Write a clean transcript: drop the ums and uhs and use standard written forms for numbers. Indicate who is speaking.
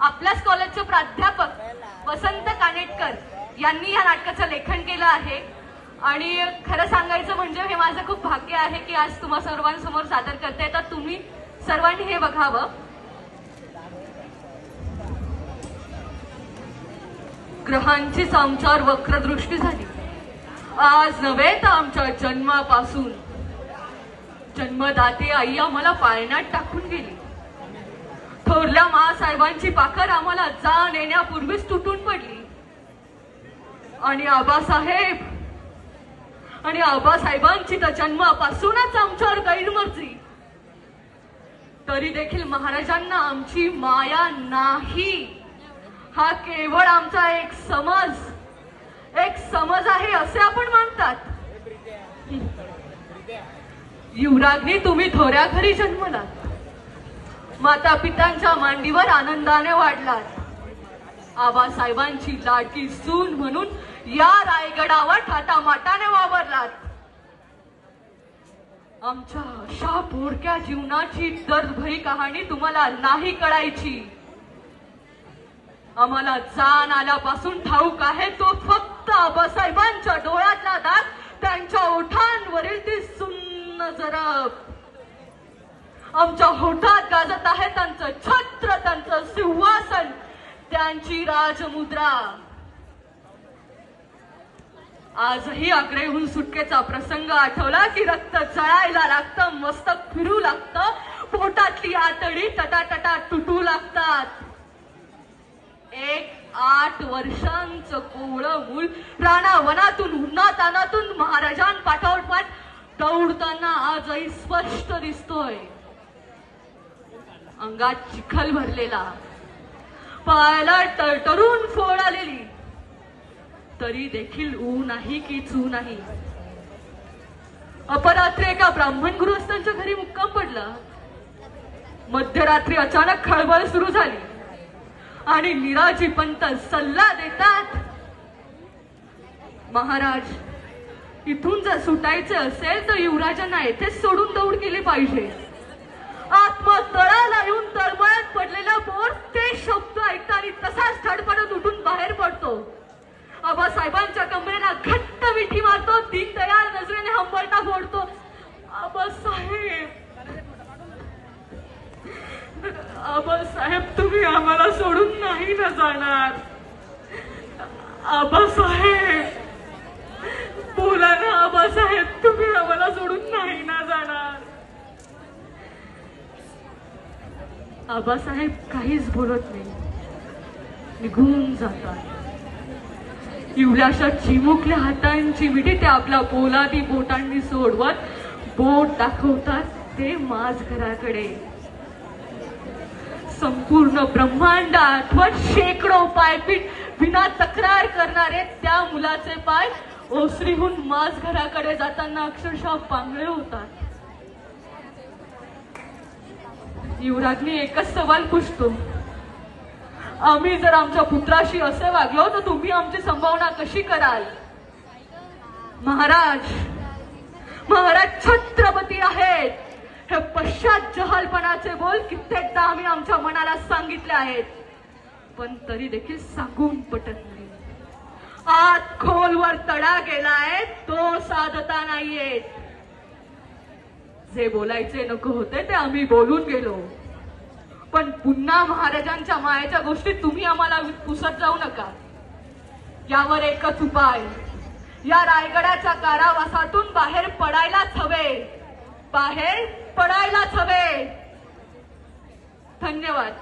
Speaker 1: आपल्याच कॉलेजचे प्राध्यापक वसंत कानेटकर यांनी या नाटकाचं लेखन केलं आहे। आणि खरं सांगायचं म्हणजे हे माझं खूप भाग्य आहे की आज तुम्हा सर्वांसमोर सादर करते, तर तुम्ही सर्वांनी हे बघावं। ग्रहांचीच आमच्यावर वक्रदृष्टी झाली। आज नव्हे तर आमच्या जन्मापासून जन्मदाते आई आम्हाला पाळण्यात टाकून गेली। थोरल्या महासाहेबांची पाखर आम्हाला जाण येण्यापूर्वीच तुटून पडली। आणि आबासाहेबांची तर जन्मापासूनच आमच्यावर गैरमर्जी। तरी देखील महाराजांना आमची माया नाही, हा केवळ आमचा एक समज आहे असे आपण मानतात। युवराज्ञी, तुम्ही थोड्या घरी जन्मलात, माता पित्यांच्या मांडीवर आनंदाने वाढलात। आबासाहेबांची लाडकी सून म्हणून या रायगडावर थाटामाटाने वावरलात। आमच्या अशा पोरक्या जीवनाची दर्दभरी कहाणी तुम्हाला नाही कळायची। आम्हाला जाण आल्यापासून ठाऊक आहे तो फक्त आबासाहेबांच्या डोळ्यातला दाग, त्यांच्या ओठांवरील ती सुन्न जरब। आमच्या होठात गाजत आहे त्यांचं छत्र, त्यांचं सिंहासन, त्यांची राजमुद्रा। आजही आग्रेहून सुटकेचा प्रसंग आठवला की रक्त जळायला लागतं, मस्तक फिरू लागतं, पोटातली आतडी टटाटटा तुटू लागतात। 8 वर्षांचं कोवळं मूल रानावनातून उन्हातानातून महाराजांपाठोपाठ दौडताना आजही स्पष्ट दिसतोय। अंगात चिखल भरलेला, पायाला टरटरून फोड आलेली, तरी देखील ऊ नाही की चू नाही। अपरात्री एका ब्राह्मण गृहस्थांच्या घरी मुक्काम पडला। मध्यरात्री अचानक खळबळ सुरू झाली आणि निराजी पंत सल्ला देतात, महाराज, इथून जर सुटायचे असेल तर युवराजांना येथेच सोडून दौड केली पाहिजे। आत्मतळाला येऊन तळमळत पडलेला बोर ते शब्द ऐकताना तसाच धडपडत उठून बाहेर पडतो। आबासाहेबांच्या कमरेला घट्ट मिठी मारतो, दीनदयाळ नजरेने हंबरटा फोडतो। आबासाहेब, तुम्ही आम्हाला सोडून नाही ना जाणार? आबासाहेब, बोला ना आबासाहेब, तुम्ही आम्हाला सोडून नाही ना जाणार? आबासाहेब काहीच बोलत नाही, निघून जातात। इवल्याशा चिमुकल्या हातांची मिठी ते आपल्या पोलादी बोटांनी सोडवत बोट दाखवतात ते माझघराकडे। संपूर्ण ब्रह्मांड आठवत शेकडो पायपीट विना तक्रार करणारे त्या मुलाचे पाय ओसरीहून माझघराकडे जाताना अक्षरशः पांगळे होतात। युवराज्ञी एकच सवाल पुछतो, आम्ही जर आमच्या पुत्राशी असे वागलो तर तुम्ही आमची संभावना कशी कराल? महाराज छत्रपती आहेत, हे पश्चात जहालपणाचे बोल कित्येकदा आम्ही आमच्या मनाला सांगितले आहेत, पण तरी देखील सांगून पटत नाही। आत खोलवर तडा गेलाय, तो साधता नाहीयेत। जे बोलायचे नको होते ते आम्ही बोलून गेलो, पण पुन्हा महाराजांच्या मायेच्या गोष्टी तुम्ही आम्हाला पुसत जाऊ नका। यावर एकच उपाय, या रायगडाच्या कारावासातून बाहेर पडायलाच हवे। धन्यवाद।